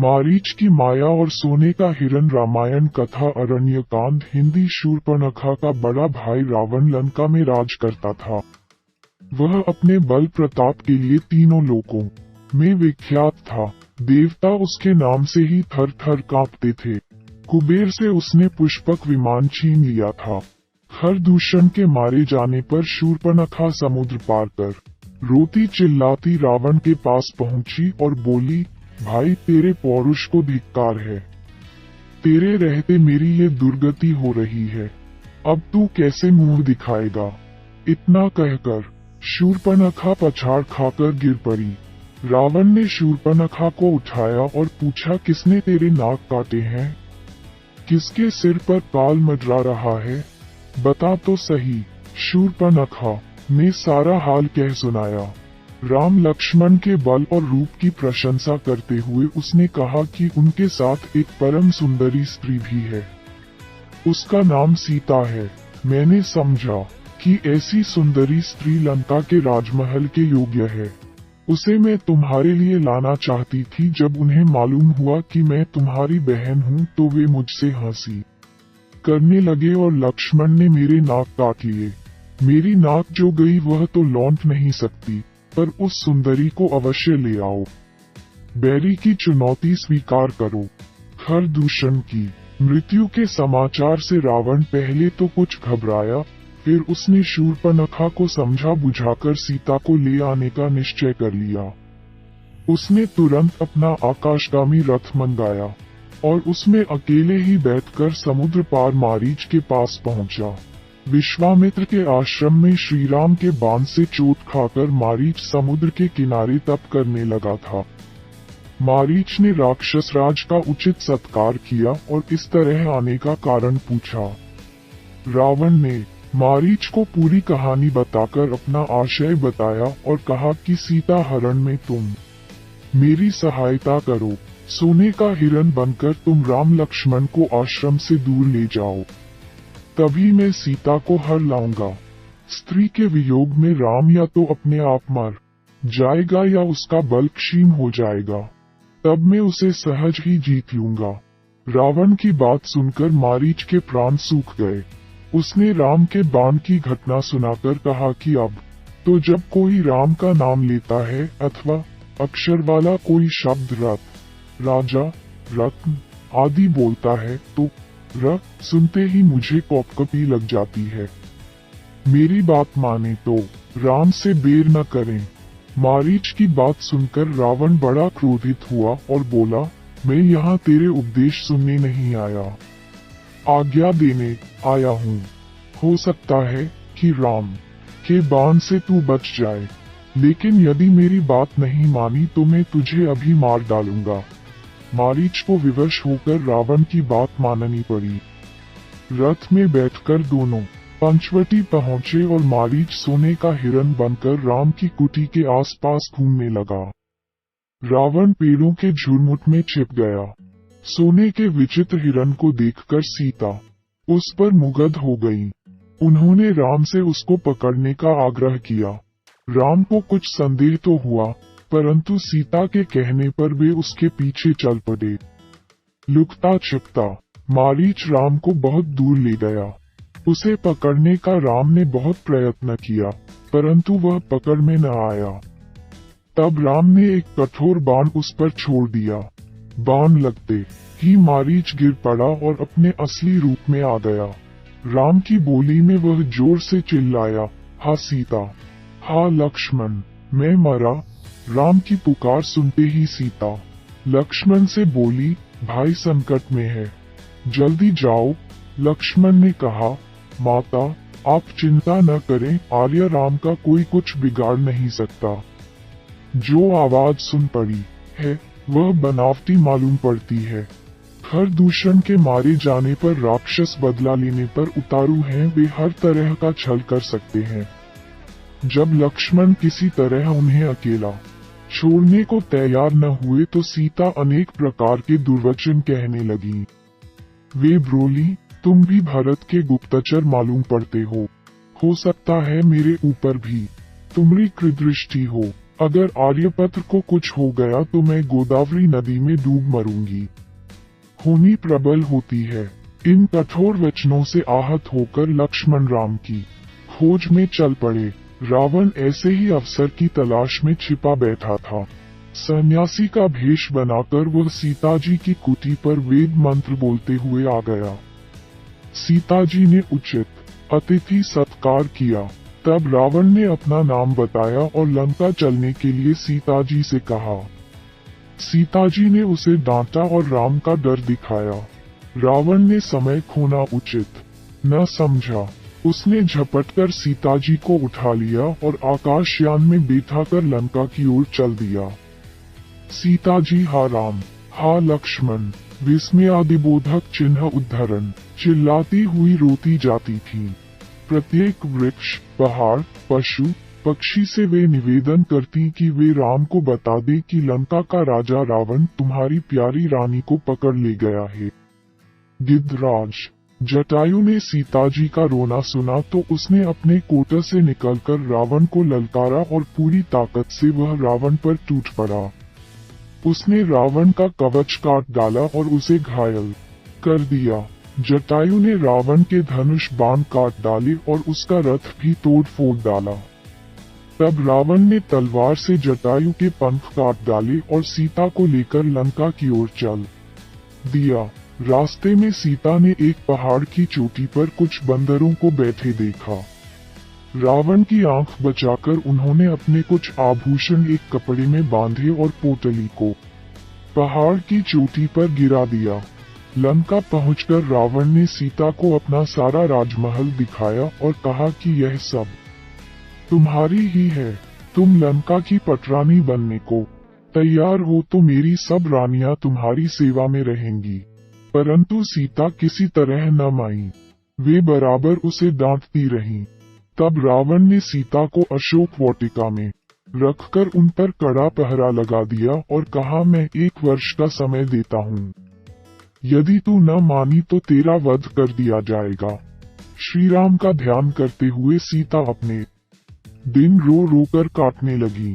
मारीच की माया और सोने का हिरन रामायण कथा अरण्यकांड। हिंदी। शूर्पणखा का बड़ा भाई रावण लंका में राज करता था। वह अपने बल प्रताप के लिए तीनों लोकों में विख्यात था। देवता उसके नाम से ही थर थर कांपते थे। कुबेर से उसने पुष्पक विमान छीन लिया था। खरदूषण के मारे जाने पर शूर्पणखा समुद्र पार कर रोती चिल्लाती रावण के पास पहुंची और बोली, भाई तेरे पौरुष को धिक्कार है। तेरे रहते मेरी ये दुर्गति हो रही है। अब तू कैसे मुंह दिखाएगा। इतना कहकर शूर्पणखा पछाड़ खाकर गिर पड़ी। रावण ने शूर्पणखा को उठाया और पूछा, किसने तेरे नाक काटे हैं? किसके सिर पर काल मंडरा रहा है? बता तो सही। शूर्पणखा ने सारा हाल कह सुनाया। राम लक्ष्मण के बल और रूप की प्रशंसा करते हुए उसने कहा कि उनके साथ एक परम सुंदरी स्त्री भी है। उसका नाम सीता है। मैंने समझा कि ऐसी सुंदरी स्त्री लंका के राजमहल के योग्य है। उसे मैं तुम्हारे लिए लाना चाहती थी। जब उन्हें मालूम हुआ कि मैं तुम्हारी बहन हूँ तो वे मुझसे हंसी करने लगे और लक्ष्मण ने मेरे नाक काट लिए। मेरी नाक जो गई वह तो लौट नहीं सकती, पर उस सुंदरी को अवश्य ले आओ। बैरी की चुनौती स्वीकार करो। खरदूषण की मृत्यु के समाचार से रावण पहले तो कुछ घबराया, फिर उसने शूर्पणखा को समझा बुझाकर सीता को ले आने का निश्चय कर लिया। उसने तुरंत अपना आकाशगामी रथ मंगाया और उसमें अकेले ही बैठकर समुद्र पार मारीच के पास पहुंचा। विश्वामित्र के आश्रम में श्रीराम के बाण से चोट खाकर मारीच समुद्र के किनारे तप करने लगा था। मारीच ने राक्षस राज का उचित सत्कार किया और इस तरह आने का कारण पूछा। रावण ने मारीच को पूरी कहानी बताकर अपना आशय बताया और कहा कि सीता हरण में तुम मेरी सहायता करो। सोने का हिरन बनकर तुम राम लक्ष्मण को आश्रम से दूर ले जाओ, तभी मैं सीता को हर लाऊंगा। स्त्री के वियोग में राम या तो अपने आप मर जाएगा या उसका बल क्षीण हो जाएगा, तब मैं उसे सहज ही जीत लूंगा। रावण की बात सुनकर मारीच के प्राण सूख गए। उसने राम के बाण की घटना सुनाकर कहा कि अब तो जब कोई राम का नाम लेता है अथवा अक्षर वाला कोई शब्द रथ, राजा, रत्न आदि बोलता है तो रथ सुनते ही मुझे कॉपकपी लग जाती है। मेरी बात माने तो राम से बेर न करें। मारीच की बात सुनकर रावण बड़ा क्रोधित हुआ और बोला, मैं यहाँ तेरे उपदेश सुनने नहीं आया, आज्ञा देने आया हूँ। हो सकता है कि राम के बाण से तू बच जाए, लेकिन यदि मेरी बात नहीं मानी तो मैं तुझे अभी मार डालूंगा। मारीच को विवश होकर रावण की बात माननी पड़ी। रथ में बैठकर दोनों पंचवटी पहुंचे और मारीच सोने का हिरन बनकर राम की कुटी के आसपास घूमने लगा। रावण पेड़ों के झुरमुट में छिप गया। सोने के विचित्र हिरन को देखकर सीता उस पर मुग्ध हो गई। उन्होंने राम से उसको पकड़ने का आग्रह किया। राम को कुछ संदेह तो हुआ, परंतु सीता के कहने पर वे उसके पीछे चल पड़े। लुकता छिपता मारीच राम को बहुत दूर ले गया। उसे पकड़ने का राम ने बहुत प्रयत्न किया, परंतु वह पकड़ में न आया। तब राम ने एक कठोर बाण उस पर छोड़ दिया। बाण लगते ही मारीच गिर पड़ा और अपने असली रूप में आ गया। राम की बोली में वह जोर से चिल्लाया, हा सीता, हा लक्ष्मण, मैं मरा। राम की पुकार सुनते ही सीता लक्ष्मण से बोली, भाई संकट में है, जल्दी जाओ। लक्ष्मण ने कहा, माता आप चिंता न करें, आर्य राम का कोई कुछ बिगाड़ नहीं सकता। जो आवाज सुन पड़ी है वह बनावटी मालूम पड़ती है। खरदूषण के मारे जाने पर राक्षस बदला लेने पर उतारू हैं, वे हर तरह का छल कर सकते हैं। जब लक्ष्मण किसी तरह उन्हें अकेला छोड़ने को तैयार न हुए तो सीता अनेक प्रकार के दुर्वचन कहने लगी। वे बोली, तुम भी भरत के गुप्तचर मालूम पड़ते हो सकता है मेरे ऊपर भी तुम्हारी कृदृष्टि हो। अगर आर्यपत्र को कुछ हो गया तो मैं गोदावरी नदी में डूब मरूंगी। होनी प्रबल होती है। इन कठोर वचनों से आहत होकर लक्ष्मण राम की खोज में चल पड़े। रावण ऐसे ही अवसर की तलाश में छिपा बैठा था। सन्यासी का भेष बनाकर वह सीताजी की कुटी पर वेद मंत्र बोलते हुए आ गया। सीताजी ने उचित अतिथि सत्कार किया। तब रावण ने अपना नाम बताया और लंका चलने के लिए सीताजी से कहा। सीताजी ने उसे डांटा और राम का डर दिखाया। रावण ने समय खोना उचित न समझा। उसने झपटकर सीताजी को उठा लिया और आकाशयान में बैठाकर लंका की ओर चल दिया। सीताजी हा राम हा लक्ष्मण विस्मयादिबोधक चिन्ह उद्धरण चिल्लाती हुई रोती जाती थी। प्रत्येक वृक्ष, पहाड़, पशु, पक्षी से वे निवेदन करती कि वे राम को बता दे कि लंका का राजा रावण तुम्हारी प्यारी रानी को पकड़ ले गया है। गिद्धराज जटायु ने सीताजी का रोना सुना तो उसने अपने कोटर से निकलकर रावण को ललकारा और पूरी ताकत से वह रावण पर टूट पड़ा। उसने रावण का कवच काट डाला और उसे घायल कर दिया। जटायु ने रावण के धनुष बाण काट डाले और उसका रथ भी तोड़ फोड़ डाला। तब रावण ने तलवार से जटायु के पंख काट डाले और सीता को लेकर लंका की ओर चल दिया। रास्ते में सीता ने एक पहाड़ की चोटी पर कुछ बंदरों को बैठे देखा। रावण की आंख बचाकर उन्होंने अपने कुछ आभूषण एक कपड़े में बांधे और पोटली को पहाड़ की चोटी पर गिरा दिया। लंका पहुंचकर रावण ने सीता को अपना सारा राजमहल दिखाया और कहा कि यह सब तुम्हारी ही है। तुम लंका की पटरानी बनने को तैयार हो तो मेरी सब रानियां तुम्हारी सेवा में रहेंगी। परंतु सीता किसी तरह न मानी। वे बराबर उसे डांटती रहीं। तब रावण ने सीता को अशोक वाटिका में रखकर उन पर कड़ा पहरा लगा दिया और कहा, मैं 1 वर्ष का समय देता हूँ। यदि तू न मानी तो तेरा वध कर दिया जाएगा। श्री राम का ध्यान करते हुए सीता अपने दिन रो रो कर काटने लगी।